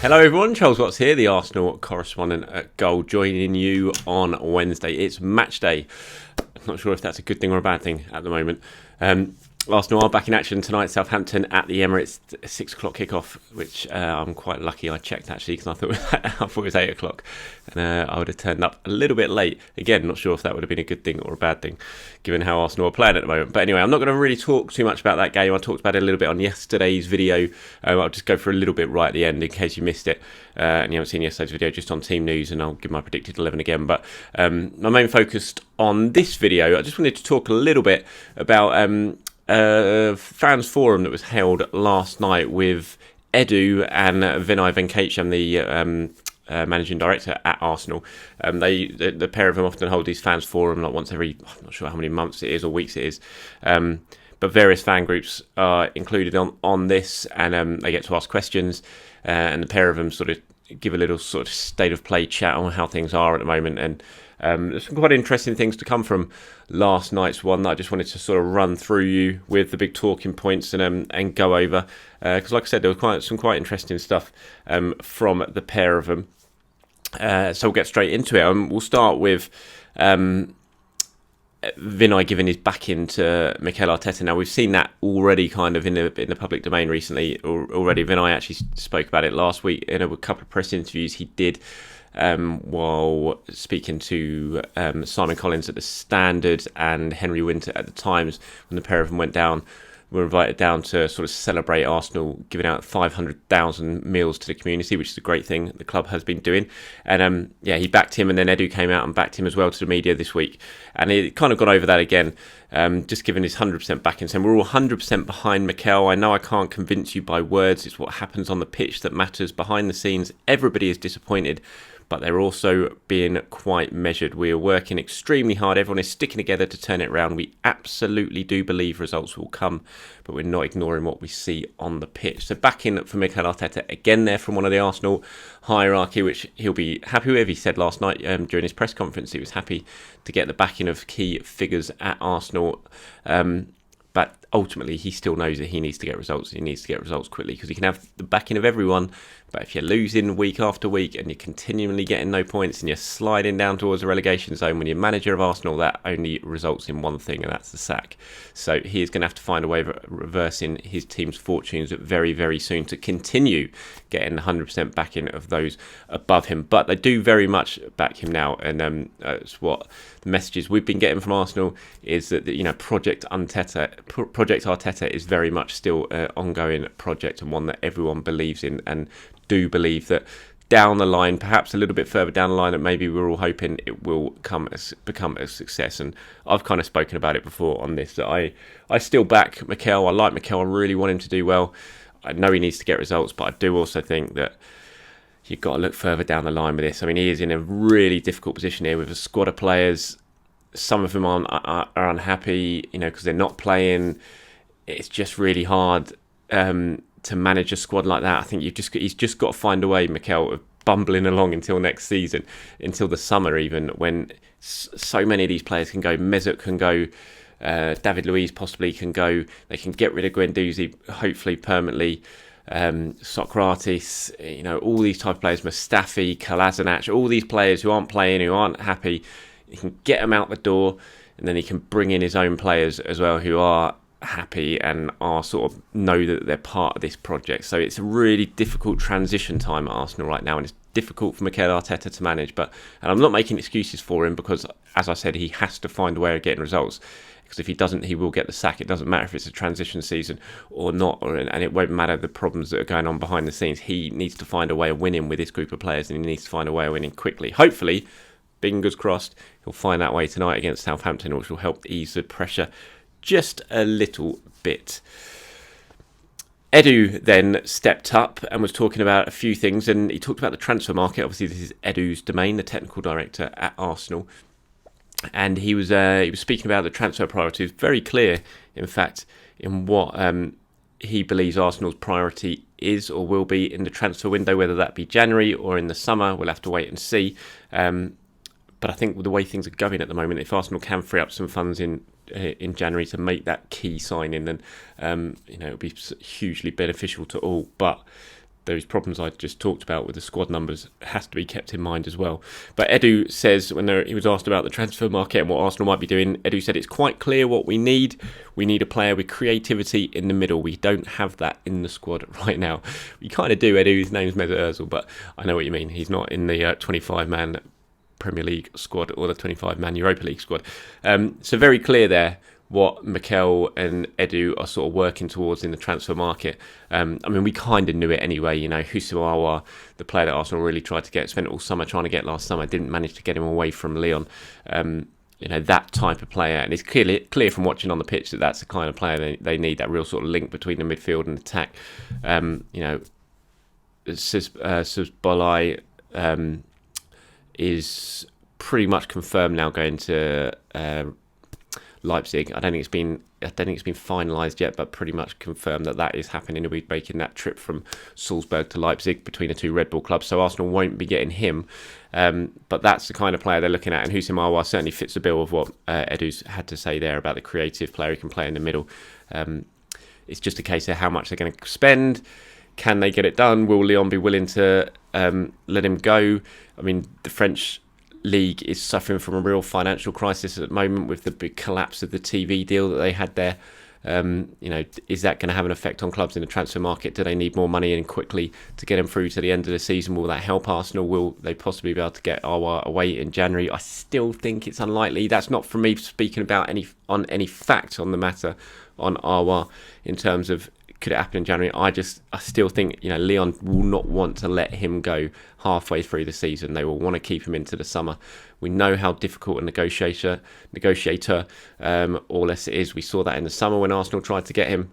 Hello everyone, Charles Watts here, the Arsenal correspondent at Goal, joining you on Wednesday. It's match day. I'm not sure if that's a good thing or a bad thing at the moment. Arsenal are back in action tonight, Southampton at the Emirates, 6 o'clock kickoff, which I'm quite lucky I checked actually, because I thought it was 8 o'clock, and I would have turned up a little bit late. Again, not sure if that would have been a good thing or a bad thing, given how Arsenal are playing at the moment. But anyway, I'm not going to really talk too much about that game. I talked about it a little bit on yesterday's video. I'll just go for a little bit right at the end in case you missed it, and you haven't seen yesterday's video, just on team news, and I'll give my predicted 11 again. But my main focus on this video, I just wanted to talk a little bit about fans forum that was held last night with Edu and Vinay Venkatesham, the managing director at Arsenal. The pair of them often hold these fans forum like once every, I'm not sure how many months it is or weeks it is, but various fan groups are included on this, and they get to ask questions, and the pair of them sort of give a little sort of state of play chat on how things are at the moment. And there's some quite interesting things to come from last night's one that I just wanted to sort of run through you with the big talking points and go over, because like I said, there was some quite interesting stuff from the pair of them. So we'll get straight into it. We'll start with Vinay giving his backing to Mikel Arteta. Now, we've seen that already kind of in the public domain recently already. Vinay actually spoke about it last week in a couple of press interviews he did while speaking to Simon Collins at the Standard and Henry Winter at the Times, when the pair of them were invited down to sort of celebrate Arsenal giving out 500,000 meals to the community, which is a great thing the club has been doing. And he backed him, and then Edu came out and backed him as well to the media this week. And he kind of got over that again, just giving his 100% backing, saying we're all 100% behind Mikel. I know I can't convince you by words. It's what happens on the pitch that matters. Behind the scenes, everybody is disappointed, but they're also being quite measured. We are working extremely hard. Everyone is sticking together to turn it around. We absolutely do believe results will come, but we're not ignoring what we see on the pitch. So backing for Mikel Arteta again there from one of the Arsenal hierarchy, which he'll be happy with. He said last night during his press conference he was happy to get the backing of key figures at Arsenal. But ultimately, he still knows that he needs to get results. He needs to get results quickly, because he can have the backing of everyone, but if you're losing week after week and you're continually getting no points and you're sliding down towards the relegation zone when you're manager of Arsenal, that only results in one thing, and that's the sack. So he is going to have to find a way of reversing his team's fortunes very, very soon to continue getting 100% backing of those above him. But they do very much back him now, and it's what the messages we've been getting from Arsenal is that Project Arteta is very much still an ongoing project, and one that everyone believes in, and do believe that down the line, perhaps a little bit further down the line, that maybe we're all hoping it will become a success. And I've kind of spoken about it before on this, that I still back Mikel. I like Mikel. I really want him to do well. I know he needs to get results, but I do also think that you've got to look further down the line with this. I mean, he is in a really difficult position here with a squad of players. Some of them are unhappy, because they're not playing. It's just really hard to manage a squad like that. I think he's just got to find a way, Mikel, of bumbling along until next season, until the summer even, when so many of these players can go. Mesut can go, David Luiz possibly can go. They can get rid of Guendouzi, hopefully permanently. Socrates, all these type of players, Mustafi, Kolasinac, all these players who aren't playing, who aren't happy, he can get them out the door, and then he can bring in his own players as well who are happy and are sort of know that they're part of this project. So it's a really difficult transition time at Arsenal right now, and it's difficult for Mikel Arteta to manage. And I'm not making excuses for him, because, as I said, he has to find a way of getting results. Because if he doesn't, he will get the sack. It doesn't matter if it's a transition season or not, and it won't matter the problems that are going on behind the scenes. He needs to find a way of winning with this group of players, and he needs to find a way of winning quickly. Hopefully, fingers crossed, he'll find that way tonight against Southampton, which will help ease the pressure just a little bit. Edu then stepped up and was talking about a few things, and he talked about the transfer market. Obviously, this is Edu's domain, the technical director at Arsenal. And he was speaking about the transfer priorities, very clear, in fact, in what he believes Arsenal's priority is or will be in the transfer window, whether that be January or in the summer. We'll have to wait and see. But I think with the way things are going at the moment, if Arsenal can free up some funds in in January to make that key signing, and it'll be hugely beneficial to all. But those problems I just talked about with the squad numbers has to be kept in mind as well. But Edu says, when he was asked about the transfer market and what Arsenal might be doing, Edu said it's quite clear what we need. We need a player with creativity in the middle. We don't have that in the squad right now. We kind of do, Edu. His name's Mesut Ozil, but I know what you mean. He's not in the 25-man Premier League squad or the 25-man Europa League squad. So very clear there what Mikel and Edu are sort of working towards in the transfer market. We kind of knew it anyway. Houssem, the player that Arsenal really tried to get, spent all summer trying to get last summer, didn't manage to get him away from Lyon. That type of player, and it's clear from watching on the pitch that that's the kind of player they need, that real sort of link between the midfield and attack. Szoboszlai is pretty much confirmed now going to Leipzig. I don't think it's been finalised yet, but pretty much confirmed that is happening. He'll be making that trip from Salzburg to Leipzig between the two Red Bull clubs, so Arsenal won't be getting him. But that's the kind of player they're looking at, and Houssem certainly fits the bill of what Edu's had to say there about the creative player who can play in the middle. It's just a case of how much they're going to spend. Can they get it done? Will Lyon be willing to let him go? The French league is suffering from a real financial crisis at the moment with the big collapse of the TV deal that they had there. Is that going to have an effect on clubs in the transfer market? Do they need more money in quickly to get them through to the end of the season? Will that help Arsenal? Will they possibly be able to get Aouar away in January? I still think it's unlikely. That's not from me speaking about any facts on the matter on Aouar in terms of could it happen in January. I still think Lyon will not want to let him go halfway through the season. They will want to keep him into the summer. We know how difficult a negotiator Orles is. We saw that in the summer when Arsenal tried to get him.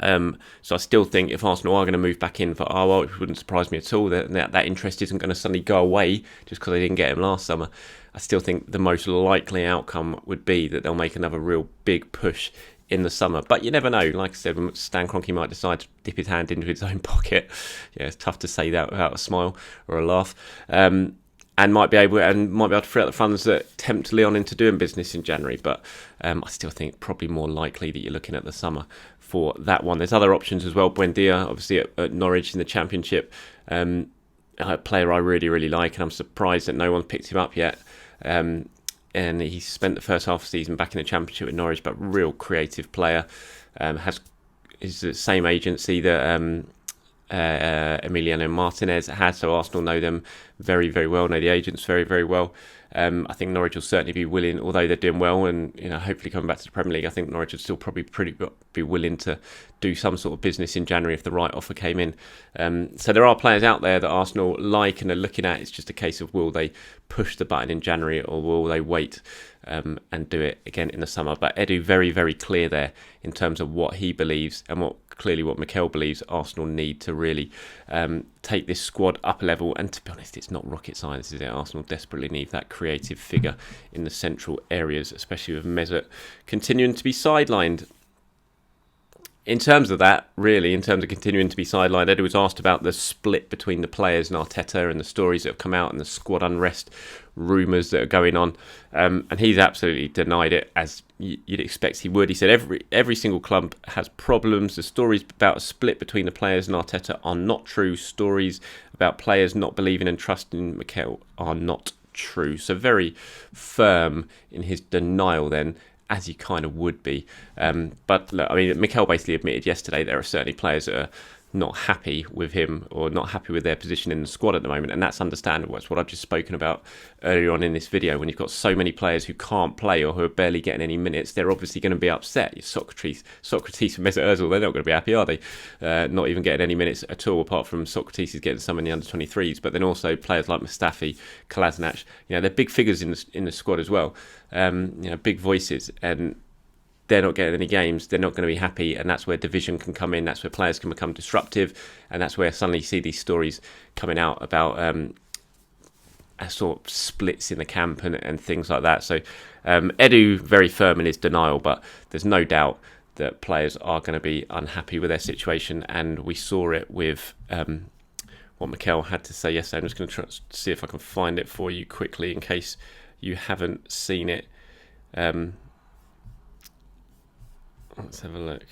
So I still think if Arsenal are going to move back in for Aouar, it wouldn't surprise me at all that interest isn't going to suddenly go away just because they didn't get him last summer. I still think the most likely outcome would be that they'll make another real big push in the summer, but you never know. Like I said, Stan Kroenke might decide to dip his hand into his own pocket. Yeah, it's tough to say that without a smile or a laugh. And might be able to free up the funds that tempt Lyon into doing business in January. But I still think probably more likely that you're looking at the summer for that one. There's other options as well. Buendia, obviously at Norwich in the Championship, a player I really, really like, and I'm surprised that no one's picked him up yet. And he spent the first half of the season back in the Championship at Norwich, but real creative player. Is the same agency that Emiliano Martinez has, so Arsenal know them very, very well, know the agents very, very well. I think Norwich will certainly be willing, although they're doing well and hopefully coming back to the Premier League, I think Norwich would still probably be willing to do some sort of business in January if the right offer came in. So there are players out there that Arsenal like and are looking at. It's just a case of will they push the button in January or will they wait and do it again in the summer. But Edu very, very clear there in terms of what he believes and what Mikel believes Arsenal need to really take this squad up a level. And to be honest, it's not rocket science, is it? Arsenal desperately need that creative figure in the central areas, especially with Mesut continuing to be sidelined. In terms of continuing to be sidelined, Edu was asked about the split between the players and Arteta and the stories that have come out and the squad unrest rumours that are going on. And he's absolutely denied it, as you'd expect he would. He said every single club has problems. The stories about a split between the players and Arteta are not true. Stories about players not believing and trusting Mikel are not true. So very firm in his denial then, as he kind of would be. But look, Mikel basically admitted yesterday there are certainly players that are not happy with him or not happy with their position in the squad at the moment, and that's understandable. It's what I've just spoken about earlier on in this video. When you've got so many players who can't play or who are barely getting any minutes, they're obviously going to be upset. Socrates and Mesut Ozil, they're not going to be happy, are they? Not even getting any minutes at all, apart from Socrates is getting some in the under-23s, but then also players like Mustafi, Kolasinac, they're big figures in the squad as well. Big voices, and they're not getting any games, they're not going to be happy, and that's where division can come in, that's where players can become disruptive, and that's where suddenly you see these stories coming out about sort of splits in the camp and things like that. So Edu very firm in his denial, but there's no doubt that players are going to be unhappy with their situation, and we saw it with what Mikel had to say yesterday. I'm just going to try to see if I can find it for you quickly in case you haven't seen it. Let's have a look.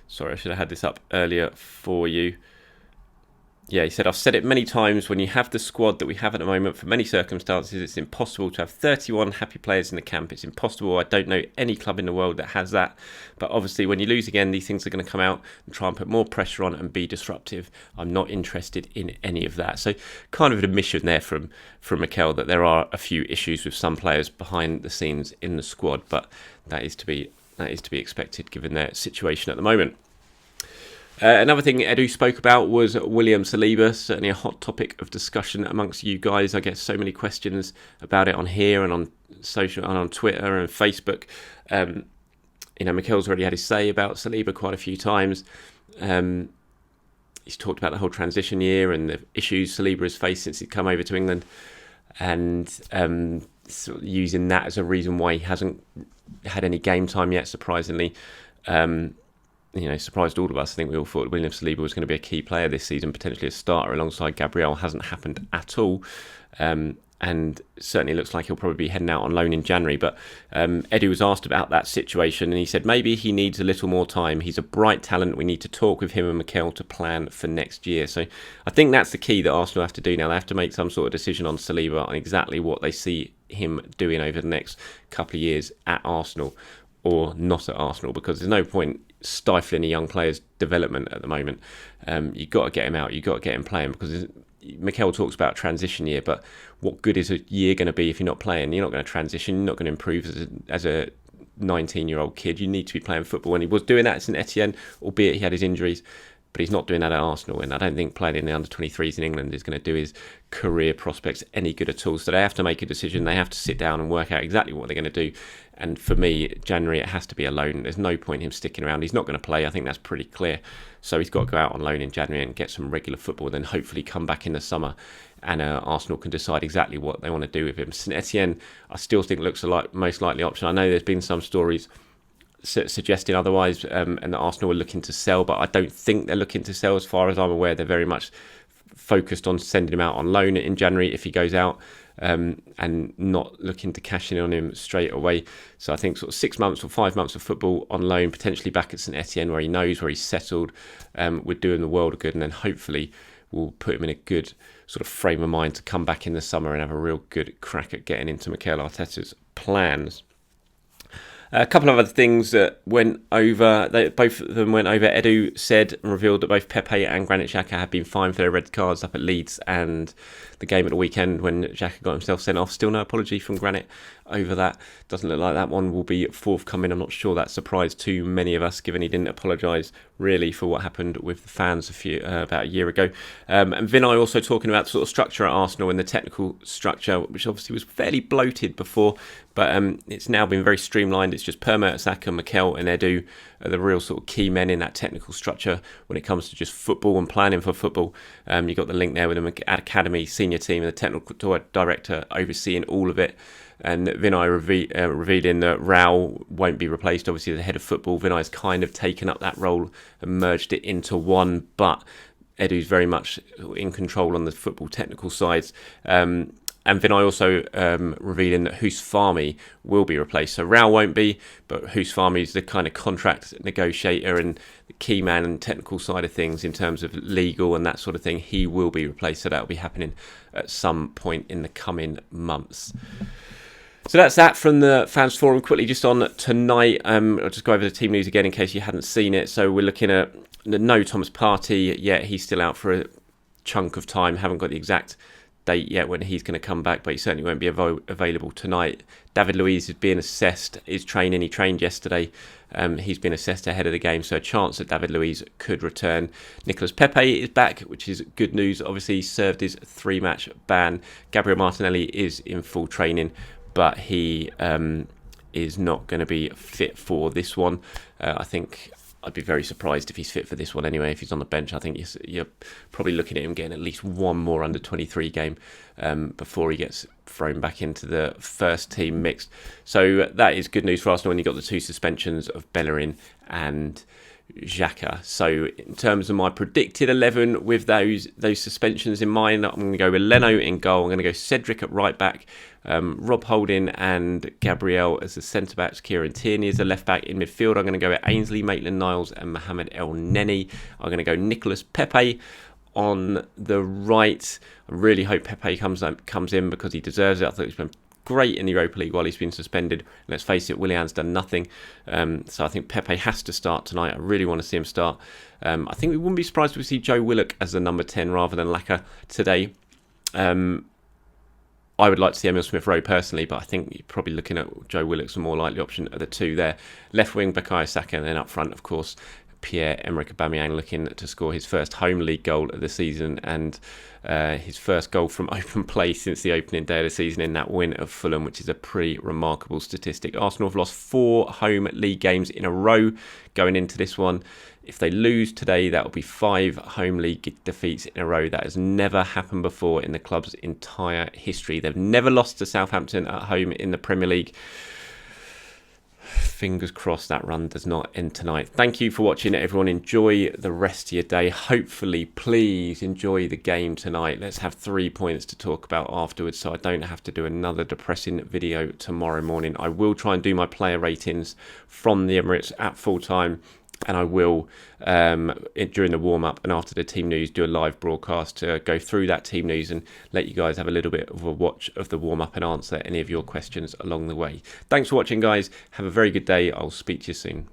Sorry, I should have had this up earlier for you. Yeah, he said, I've said it many times, when you have the squad that we have at the moment, for many circumstances, it's impossible to have 31 happy players in the camp. It's impossible. I don't know any club in the world that has that. But obviously, when you lose again, these things are going to come out and try and put more pressure on and be disruptive. I'm not interested in any of that. So kind of an admission there from Mikel that there are a few issues with some players behind the scenes in the squad, but that is to be expected given their situation at the moment. Another thing Edu spoke about was William Saliba, certainly a hot topic of discussion amongst you guys. I get so many questions about it on here and on social and on Twitter and Facebook. Mikel's already had his say about Saliba quite a few times. He's talked about the whole transition year and the issues Saliba has faced since he's come over to England, and sort of using that as a reason why he hasn't had any game time yet, surprisingly. Surprised all of us. I think we all thought William Saliba was going to be a key player this season, potentially a starter alongside Gabriel. Hasn't happened at all. And certainly looks like he'll probably be heading out on loan in January. But Edu was asked about that situation, and he said maybe he needs a little more time. He's a bright talent. We need to talk with him and Mikel to plan for next year. So I think that's the key that Arsenal have to do now. They have to make some sort of decision on Saliba, on exactly what they see him doing over the next couple of years at Arsenal or not at Arsenal, because there's no point stifling a young player's development at the moment. You've got to get him out, you've got to get him playing, because Mikel talks about transition year, but what good is a year going to be if you're not playing? You're not going to transition, you're not going to improve as a 19-year-old kid. You need to be playing football, and he was doing that at St Etienne, albeit he had his injuries, but he's not doing that at Arsenal, and I don't think playing in the under-23s in England is going to do his career prospects any good at all. So they have to make a decision. They have to sit down and work out exactly what they're going to do. And for me, January, it has to be a loan. There's no point in him sticking around. He's not going to play. I think that's pretty clear. So he's got to go out on loan in January and get some regular football, and then hopefully come back in the summer, and Arsenal can decide exactly what they want to do with him. St Etienne, I still think looks like most likely option. I know there's been some stories suggesting otherwise, and that Arsenal are looking to sell, but I don't think they're looking to sell. As far as I'm aware, they're very much focused on sending him out on loan in January if he goes out, and not looking to cash in on him straight away. So I think sort of 6 months or 5 months of football on loan, potentially back at St Etienne where he knows, where he's settled, would do him the world of good, and then hopefully we'll put him in a good sort of frame of mind to come back in the summer and have a real good crack at getting into Mikel Arteta's plans. A couple of other things that went over, both of them went over. Edu said and revealed that both Pepe and Granit Xhaka had been fined for their red cards up at Leeds and the game at the weekend when Xhaka got himself sent off. Still no apology from Granit over that. Doesn't look like that one will be forthcoming. I'm not sure that surprised too many of us, given he didn't apologise really for what happened with the fans about a year ago. And Vinay also talking about sort of structure at Arsenal and the technical structure, which obviously was fairly bloated before, but it's now been very streamlined. It's just Per Mertesacker, Mikel and Edu are the real sort of key men in that technical structure when it comes to just football and planning for football. You've got the link there with the academy, senior team and the technical director overseeing all of it. And Vinay revealing that Rao won't be replaced, obviously, as the head of football. Vinay's kind of taken up that role and merged it into one, but Edu's very much in control on the football technical sides. And Vinay also revealing that Husfami will be replaced. So Rao won't be, but Husfami is the kind of contract negotiator and the key man and technical side of things in terms of legal and that sort of thing. He will be replaced, so that will be happening at some point in the coming months. So that's that from the fans forum. Quickly just on tonight, I'll just go over the team news again in case you hadn't seen it. So we're looking at no Thomas Partey yet. He's still out for a chunk of time. Haven't got the exact date yet when he's going to come back, but he certainly won't be available tonight. David Luiz is being assessed. He trained yesterday. He's been assessed ahead of the game, so a chance that David Luiz could return. Nicolas Pepe is back, which is good news. Obviously, he served his 3-match ban. Gabriel Martinelli is in full training, but he is not going to be fit for this one. I think I'd be very surprised if he's fit for this one anyway. If he's on the bench, I think you're probably looking at him getting at least one more under-23 game before he gets thrown back into the first team mixed. So that is good news for Arsenal when you've got the 2 suspensions of Bellerin and Xhaka. So in terms of my predicted 11 with those suspensions in mind, I'm going to go with Leno in goal. I'm going to go Cedric at right back, Rob Holding and Gabriel as the centre backs, Kieran Tierney as the left back. In midfield, I'm going to go with Ainsley, Maitland-Niles and Mohamed El Neni. I'm going to go Nicolas, Pepe on the right. I really hope Pepe comes in because he deserves it. I thought he's been great in the Europa League while he's been suspended. Let's face it, Willian's done nothing. So I think Pepe has to start tonight. I really want to see him start. I think we wouldn't be surprised if we see Joe Willock as the number 10 rather than Laka today. I would like to see Emile Smith-Rowe personally, but I think you're probably looking at Joe Willock's a more likely option of the two there. Left wing, Bukayo Saka, and then up front, of course, Pierre-Emerick Aubameyang looking to score his first home league goal of the season and his first goal from open play since the opening day of the season in that win of Fulham, which is a pretty remarkable statistic. Arsenal have lost 4 home league games in a row going into this one. If they lose today, that will be 5 home league defeats in a row. That has never happened before in the club's entire history. They've never lost to Southampton at home in the Premier League. Fingers crossed that run does not end tonight. Thank you for watching, everyone. Enjoy the rest of your day. Hopefully, please enjoy the game tonight. Let's have 3 points to talk about afterwards so I don't have to do another depressing video tomorrow morning. I will try and do my player ratings from the Emirates at full time. And I will, during the warm-up and after the team news, do a live broadcast to go through that team news and let you guys have a little bit of a watch of the warm-up and answer any of your questions along the way. Thanks for watching, guys. Have a very good day. I'll speak to you soon.